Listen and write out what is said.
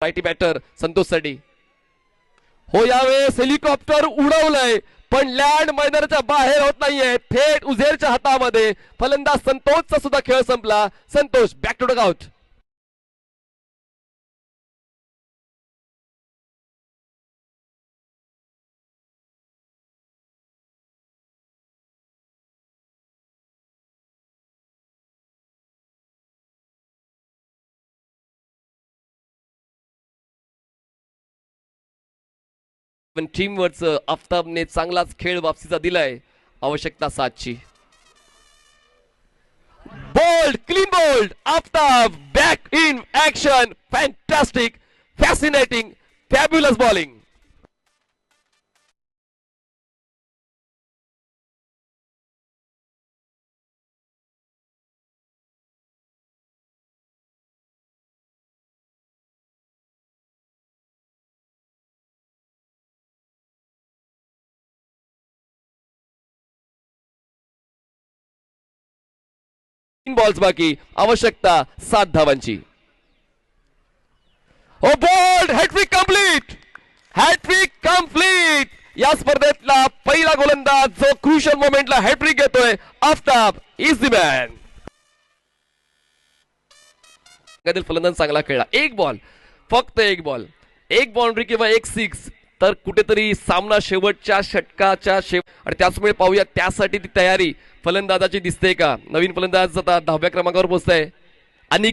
righty batter Santosh सडी हो यावेळेस हेलिकॉप्टर उडवलंय पण लँड मैदानाच्या बाहेर होत नाहीये थेट उझेरच्या हातामध्ये फलंदाज संतोषचा सुद्धा खेळ संपला Santosh back to dugout पण टीमवरच आफताबने चांगलाच खेळ वापसीचा दिलाय आवश्यकता साधची bowled clean bowled Aftab back in action fantastic fascinating fabulous bowling balls बाकी आवश्यकता 7 धावांची हो बोल्ड हॅट्रिक कंप्लीट या स्पर्धेतला पहिला गोलंदाज जो क्रुशियल मोमेंटला हॅट्रिक घेतोय आफताब इज द मॅन फलंदाज चांगला खेळला एक बॉल फक्त एक बॉल एक बाउंड्री किंवा एक सिक्स तर कुठेतरी सामना शेवटच्या षटकाच्या आणि त्याचमुळे पाहूया त्यासाठी ती तयारी फलंदाजाची दिसते का नवीन फलंदाज आता 10व्या क्रमांकावर पोहोचताय आणि